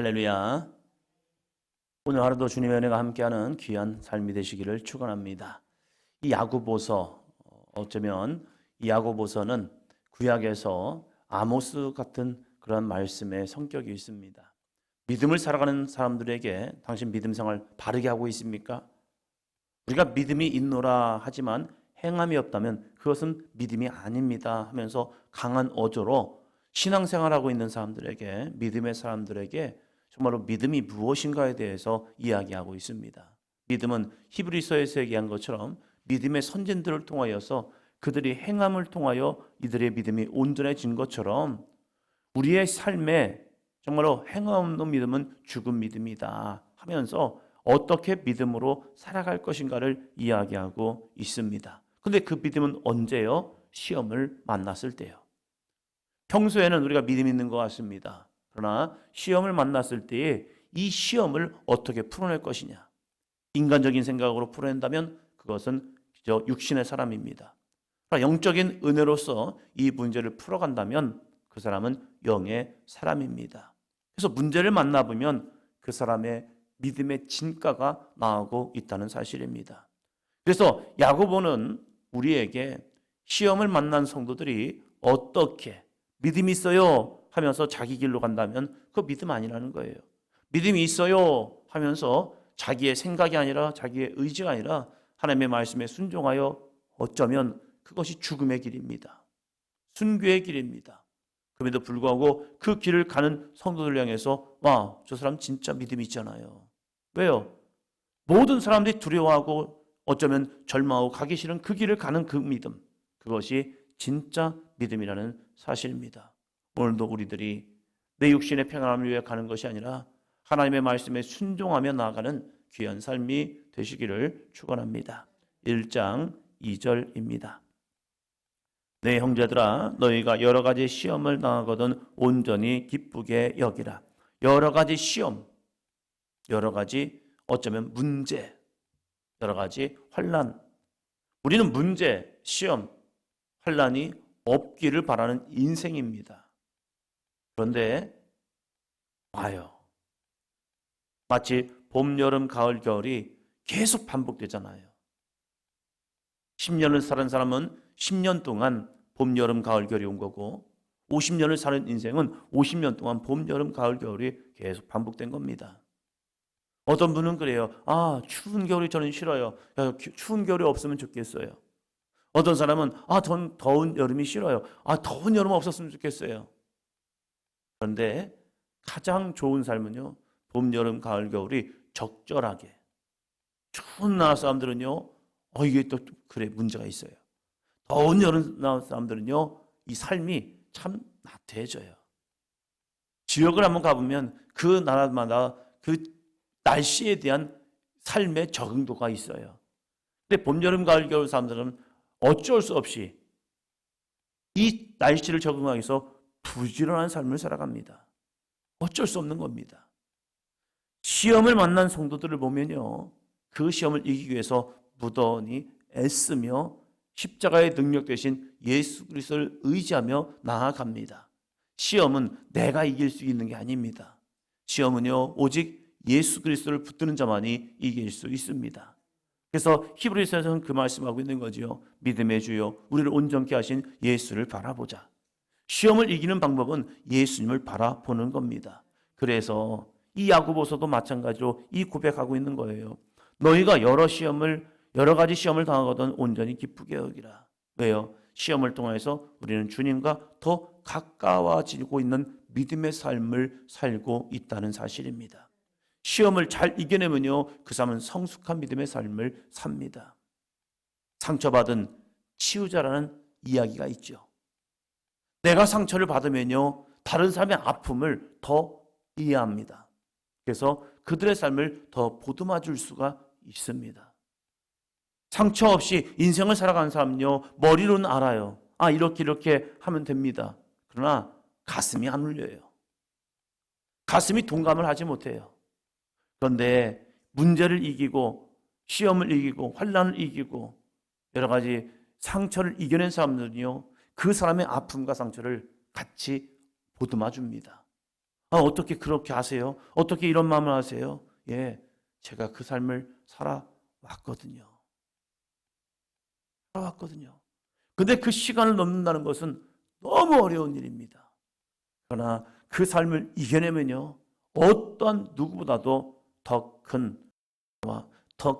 할렐루야. 오늘 하루도 주님의 은혜가 함께하는 귀한 삶이 되시기를 축원합니다. 이 야고보서, 어쩌면 이 야고보서는 구약에서 아모스 같은 그런 말씀의 성격이 있습니다. 믿음을 살아가는 사람들에게 당신 믿음 생활 바르게 하고 있습니까? 우리가 믿음이 있노라 하지만 행함이 없다면 그것은 믿음이 아닙니다 하면서 강한 어조로 신앙생활하고 있는 사람들에게, 믿음의 사람들에게 정말로 믿음이 무엇인가에 대해서 이야기하고 있습니다. 믿음은 히브리서에서 얘기한 것처럼 믿음의 선진들을 통하여서 그들이 행함을 통하여 이들의 믿음이 온전해진 것처럼 우리의 삶에 정말로 행함 없는 믿음은 죽은 믿음이다 하면서 어떻게 믿음으로 살아갈 것인가를 이야기하고 있습니다. 근데 그 믿음은 언제요? 시험을 만났을 때요. 평소에는 우리가 믿음 있는 것 같습니다. 그러나 시험을 만났을 때에 이 시험을 어떻게 풀어낼 것이냐. 인간적인 생각으로 풀어낸다면 그것은 그저 육신의 사람입니다. 그러나 영적인 은혜로서 이 문제를 풀어간다면 그 사람은 영의 사람입니다. 그래서 문제를 만나보면 그 사람의 믿음의 진가가 나오고 있다는 사실입니다. 그래서 야고보는 우리에게 시험을 만난 성도들이 어떻게 믿음이 있어요 하면서 자기 길로 간다면 그거 믿음 아니라는 거예요. 믿음이 있어요 하면서 자기의 생각이 아니라 자기의 의지가 아니라 하나님의 말씀에 순종하여 어쩌면 그것이 죽음의 길입니다. 순교의 길입니다. 그럼에도 불구하고 그 길을 가는 성도들 향해서 와, 저 사람 진짜 믿음이 있잖아요. 왜요? 모든 사람들이 두려워하고 어쩌면 절망하고 가기 싫은 그 길을 가는 그 믿음, 그것이 진짜 믿음이라는 사실입니다. 오늘도 우리들이 내 육신의 평안을 위해 가는 것이 아니라 하나님의 말씀에 순종하며 나아가는 귀한 삶이 되시기를 축원합니다. 1장 2절입니다. 내 형제들아 너희가 여러 가지 시험을 당하거든 온전히 기쁘게 여기라. 여러 가지 시험, 여러 가지 어쩌면 문제, 여러 가지 환난. 우리는 문제, 시험, 환난이 없기를 바라는 인생입니다. 그런데 와요. 마치 봄, 여름, 가을, 겨울이 계속 반복되잖아요. 10년을 사는 사람은 10년 동안 봄, 여름, 가을, 겨울이 온 거고 50년을 사는 인생은 50년 동안 봄, 여름, 가을, 겨울이 계속 반복된 겁니다. 어떤 분은 그래요. 아, 추운 겨울이 저는 싫어요. 야, 추운 겨울이 없으면 좋겠어요. 어떤 사람은 전 더운 여름이 싫어요. 더운 여름 없었으면 좋겠어요. 그런데 가장 좋은 삶은요, 봄, 여름, 가을, 겨울이 적절하게. 추운 나라 사람들은요, 이게 또 그래 문제가 있어요. 더운 여름 나라 사람들은요, 이 삶이 참 나태해져요. 지역을 한번 가보면 그 나라마다 그 날씨에 대한 삶의 적응도가 있어요. 근데 봄, 여름, 가을, 겨울 사람들은 어쩔 수 없이 이 날씨를 적응하기 위해서 부지런한 삶을 살아갑니다. 어쩔 수 없는 겁니다. 시험을 만난 성도들을 보면요, 그 시험을 이기기 위해서 무던히 애쓰며 십자가의 능력 대신 예수 그리스도를 의지하며 나아갑니다. 시험은 내가 이길 수 있는 게 아닙니다. 시험은요, 오직 예수 그리스도를 붙드는 자만이 이길 수 있습니다. 그래서 히브리서에서는 그 말씀하고 있는 거죠. 믿음의 주요 우리를 온전케 하신 예수를 바라보자. 시험을 이기는 방법은 예수님을 바라보는 겁니다. 그래서 이 야고보서도 마찬가지로 이 고백하고 있는 거예요. 너희가 여러 가지 시험을 당하거든 온전히 기쁘게 여기라. 왜요? 시험을 통해서 우리는 주님과 더 가까워지고 있는 믿음의 삶을 살고 있다는 사실입니다. 시험을 잘 이겨내면요, 그 사람은 성숙한 믿음의 삶을 삽니다. 상처받은 치유자라는 이야기가 있죠. 내가 상처를 받으면요, 다른 사람의 아픔을 더 이해합니다. 그래서 그들의 삶을 더 보듬어 줄 수가 있습니다. 상처 없이 인생을 살아가는 사람은요, 머리로는 알아요. 이렇게 하면 됩니다. 그러나 가슴이 안 울려요. 가슴이 동감을 하지 못해요. 그런데 문제를 이기고 시험을 이기고 환난을 이기고 여러 가지 상처를 이겨낸 사람들은요, 그 사람의 아픔과 상처를 같이 보듬어 줍니다. 어떻게 그렇게 하세요? 어떻게 이런 마음을 하세요? 예, 제가 그 삶을 살아왔거든요. 근데 그 시간을 넘는다는 것은 너무 어려운 일입니다. 그러나 그 삶을 이겨내면요, 어떠한 누구보다도 더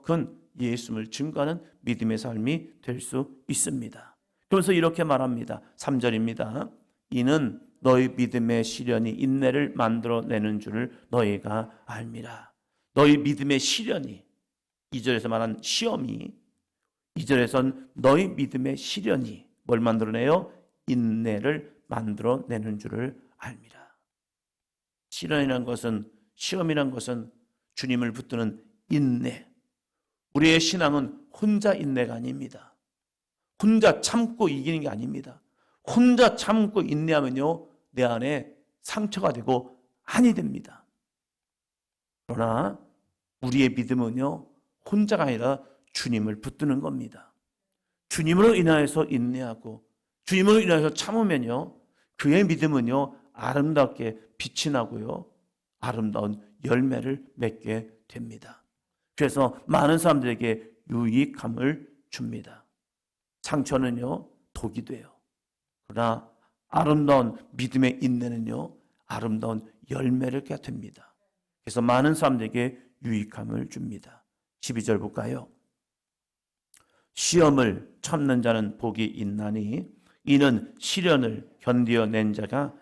큰 예수님을 증거하는 믿음의 삶이 될 수 있습니다. 그러면서 이렇게 말합니다. 3절입니다. 이는 너희 믿음의 시련이 인내를 만들어내는 줄을 너희가 알미라. 너희 믿음의 시련이, 2절에서 말한 시험이, 2절에선 너희 믿음의 시련이 뭘 만들어내요? 인내를 만들어내는 줄을 알미라. 시련이라는 것은, 시험이라는 것은 주님을 붙드는 인내. 우리의 신앙은 혼자 인내가 아닙니다. 혼자 참고 이기는 게 아닙니다. 혼자 참고 인내하면요, 내 안에 상처가 되고 한이 됩니다. 그러나 우리의 믿음은요, 혼자가 아니라 주님을 붙드는 겁니다. 주님으로 인하여서 인내하고 주님으로 인하여서 참으면요, 그의 믿음은요, 아름답게 빛이 나고요, 아름다운 열매를 맺게 됩니다. 그래서 많은 사람들에게 유익함을 줍니다. 상처는요, 독이 돼요. 그러나 아름다운 믿음의 인내는요, 아름다운 열매를 갖게 됩니다. 그래서 많은 사람들에게 유익함을 줍니다. 12절 볼까요? 시험을 참는 자는 복이 있나니 이는 시련을 견디어낸 자가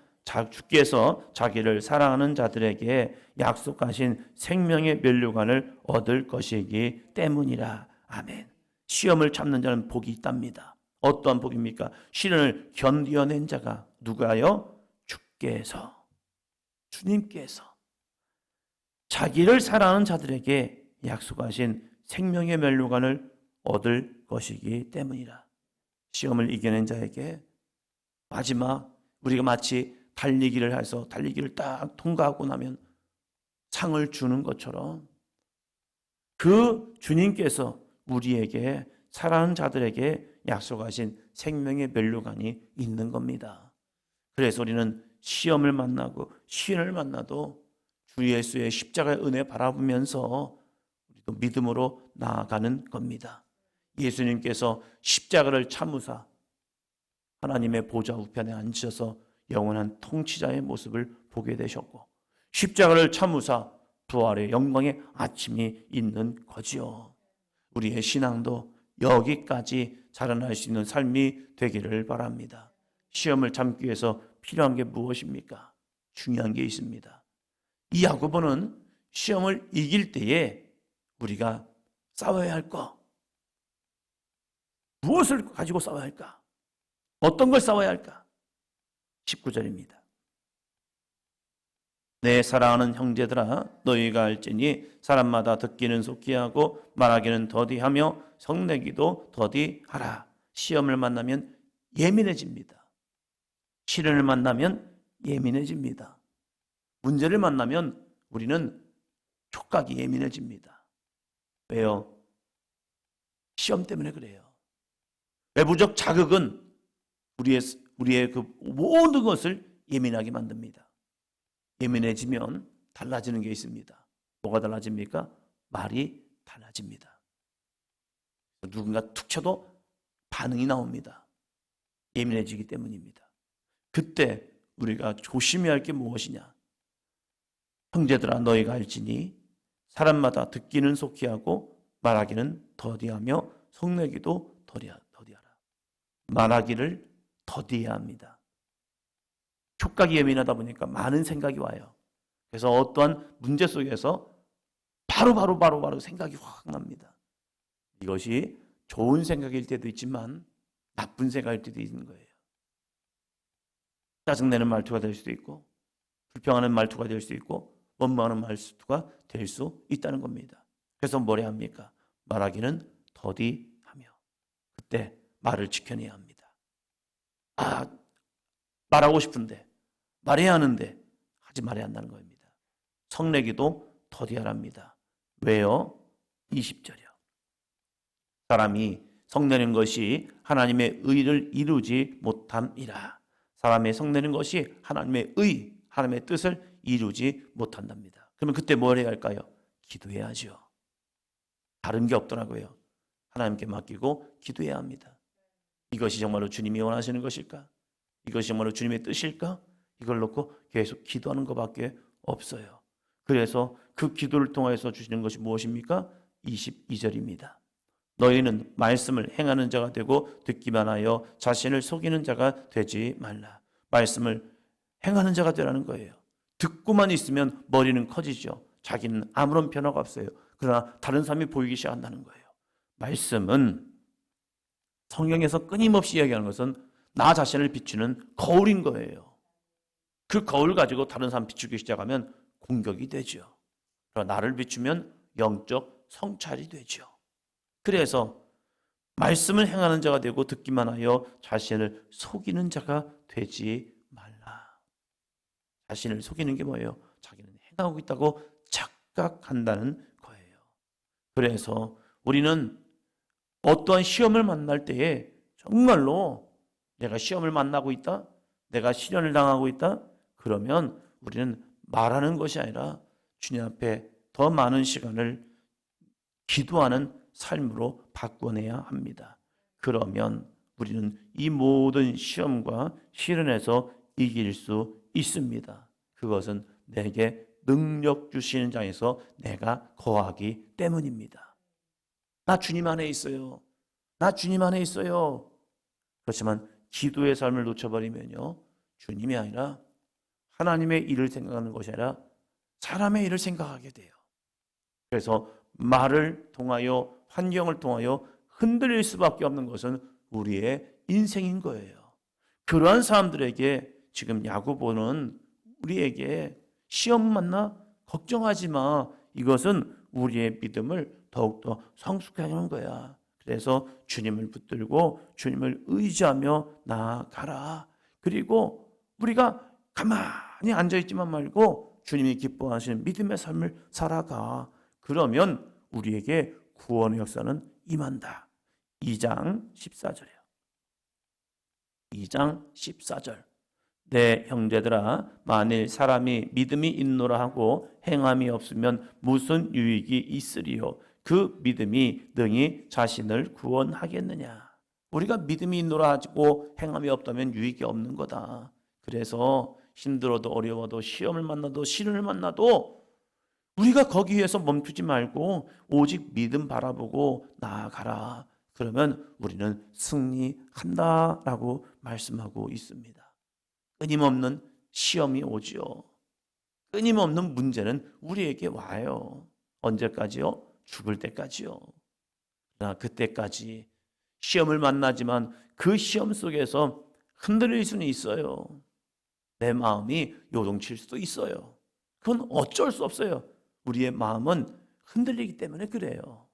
주께서 자기를 사랑하는 자들에게 약속하신 생명의 면류관을 얻을 것이기 때문이라. 아멘. 시험을 참는 자는 복이 있답니다. 어떠한 복입니까? 시련을 견디어낸 자가 누가요? 주님께서 자기를 사랑하는 자들에게 약속하신 생명의 면류관을 얻을 것이기 때문이라. 시험을 이겨낸 자에게 마지막 우리가 마치 달리기를 해서 달리기를 딱 통과하고 나면 상을 주는 것처럼 그 주님께서 우리에게 사랑하는 자들에게 약속하신 생명의 면류관이 있는 겁니다. 그래서 우리는 시험을 만나고 시련을 만나도 주 예수의 십자가의 은혜 바라보면서 우리도 믿음으로 나아가는 겁니다. 예수님께서 십자가를 참으사 하나님의 보좌 우편에 앉으셔서 영원한 통치자의 모습을 보게 되셨고 십자가를 참으사 부활의 영광의 아침이 있는 거지요. 우리의 신앙도 여기까지 자라날 수 있는 삶이 되기를 바랍니다. 시험을 참기 위해서 필요한 게 무엇입니까? 중요한 게 있습니다. 이 야고보는 시험을 이길 때에 우리가 싸워야 할 것, 무엇을 가지고 싸워야 할까? 어떤 걸 싸워야 할까? 19절입니다. 내 사랑하는 형제들아 너희가 알지니 사람마다 듣기는 속히 하고 말하기는 더디하며 성내기도 더디하라. 시험을 만나면 예민해집니다. 시련을 만나면 예민해집니다. 문제를 만나면 우리는 촉각이 예민해집니다. 왜요? 시험 때문에 그래요. 외부적 자극은 우리의 그 모든 것을 예민하게 만듭니다. 예민해지면 달라지는 게 있습니다. 뭐가 달라집니까? 말이 달라집니다. 누군가 툭 쳐도 반응이 나옵니다. 예민해지기 때문입니다. 그때 우리가 조심해야 할 게 무엇이냐? 형제들아 너희가 알지니 사람마다 듣기는 속히 하고 말하기는 더디하며 성내기도 더디하라. 말하기를 더디해야 합니다. 촉각이 예민하다 보니까 많은 생각이 와요. 그래서 어떠한 문제 속에서 바로 생각이 확 납니다. 이것이 좋은 생각일 때도 있지만 나쁜 생각일 때도 있는 거예요. 짜증내는 말투가 될 수도 있고 불평하는 말투가 될 수도 있고 원망하는 말투가 될 수 있다는 겁니다. 그래서 뭐라 합니까? 말하기는 더디하며 그때 말을 지켜내야 합니다. 말하고 싶은데 말해야 하는데 하지 말아야 한다는 겁니다. 성내기도 더디하랍니다. 왜요? 20절이요. 사람이 성내는 것이 하나님의 의를 이루지 못함이라. 사람의 성내는 것이 하나님의 뜻을 이루지 못한답니다. 그러면 그때 뭘 해야 할까요? 기도해야죠. 다른 게 없더라고요. 하나님께 맡기고 기도해야 합니다. 이것이 정말로 주님이 원하시는 것일까? 이것이 정말로 주님의 뜻일까? 이걸 놓고 계속 기도하는 것밖에 없어요. 그래서 그 기도를 통해서 주시는 것이 무엇입니까? 22절입니다. 너희는 말씀을 행하는 자가 되고 듣기만 하여 자신을 속이는 자가 되지 말라. 말씀을 행하는 자가 되라는 거예요. 듣고만 있으면 머리는 커지죠. 자기는 아무런 변화가 없어요. 그러나 다른 사람이 보이기 시작한다는 거예요. 말씀은 성경에서 끊임없이 이야기하는 것은 나 자신을 비추는 거울인 거예요. 그 거울 가지고 다른 사람 비추기 시작하면 공격이 되죠. 그러나 나를 비추면 영적 성찰이 되죠. 그래서 말씀을 행하는 자가 되고 듣기만 하여 자신을 속이는 자가 되지 말라. 자신을 속이는 게 뭐예요? 자기는 행하고 있다고 착각한다는 거예요. 그래서 우리는 어떠한 시험을 만날 때에 정말로 내가 시험을 만나고 있다? 내가 시련을 당하고 있다? 그러면 우리는 말하는 것이 아니라 주님 앞에 더 많은 시간을 기도하는 삶으로 바꿔내야 합니다. 그러면 우리는 이 모든 시험과 시련에서 이길 수 있습니다. 그것은 내게 능력 주시는 자에서 내가 거하기 때문입니다. 나 주님 안에 있어요. 나 주님 안에 있어요. 그렇지만 기도의 삶을 놓쳐버리면요, 주님이 아니라 하나님의 일을 생각하는 것이 아니라 사람의 일을 생각하게 돼요. 그래서 말을 통하여 환경을 통하여 흔들릴 수밖에 없는 것은 우리의 인생인 거예요. 그러한 사람들에게 지금 야고보는 우리에게 시험 만나 걱정하지 마. 이것은 우리의 믿음을 더욱더 성숙하게 하는 거야. 그래서 주님을 붙들고 주님을 의지하며 나아가라. 그리고 우리가 가만히 앉아있지만 말고 주님이 기뻐하시는 믿음의 삶을 살아가. 그러면 우리에게 구원의 역사는 임한다. 2장 14절이에요. 2장 14절. 내 형제들아, 만일 사람이 믿음이 있노라 하고 행함이 없으면 무슨 유익이 있으리요? 그 믿음이 능히 자신을 구원하겠느냐? 우리가 믿음이 있노라 하고 행함이 없다면 유익이 없는 거다. 그래서 힘들어도 어려워도 시험을 만나도 시련을 만나도 우리가 거기에서 멈추지 말고 오직 믿음 바라보고 나아가라. 그러면 우리는 승리한다라고 말씀하고 있습니다. 끊임없는 시험이 오지요. 끊임없는 문제는 우리에게 와요. 언제까지요? 죽을 때까지요. 그러나 그때까지 시험을 만나지만 그 시험 속에서 흔들릴 수는 있어요. 내 마음이 요동칠 수도 있어요. 그건 어쩔 수 없어요. 우리의 마음은 흔들리기 때문에 그래요.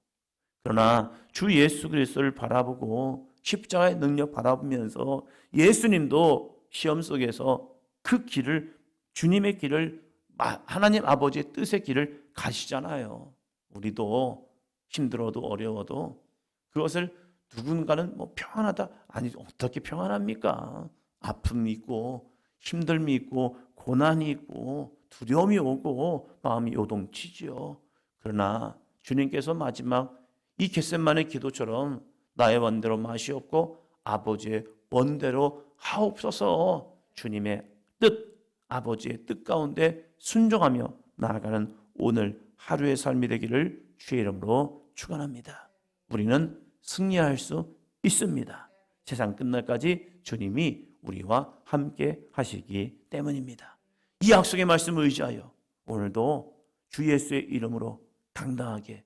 그러나 주 예수 그리스도를 바라보고 십자가의 능력 바라보면서 예수님도 시험 속에서 그 길을, 주님의 길을, 하나님 아버지의 뜻의 길을 가시잖아요. 우리도 힘들어도 어려워도 그것을 누군가는 평안하다. 아니, 어떻게 평안합니까? 아픔이 있고 힘듦이 있고 고난이 있고 두려움이 오고 마음이 요동치지요. 그러나 주님께서 마지막 이 겟세마네 기도처럼 나의 원대로 마시옵고 아버지의 원대로 하옵소서. 주님의 뜻, 아버지의 뜻 가운데 순종하며 나아가는 오늘 하루의 삶이 되기를 주의 이름으로 축원합니다. 우리는 승리할 수 있습니다. 세상 끝날까지 주님이 우리와 함께 하시기 때문입니다. 이 약속의 말씀을 의지하여 오늘도 주 예수의 이름으로 당당하게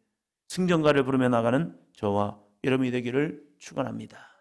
승전가를 부르며 나가는 저와 여러분이 되기를 축원합니다.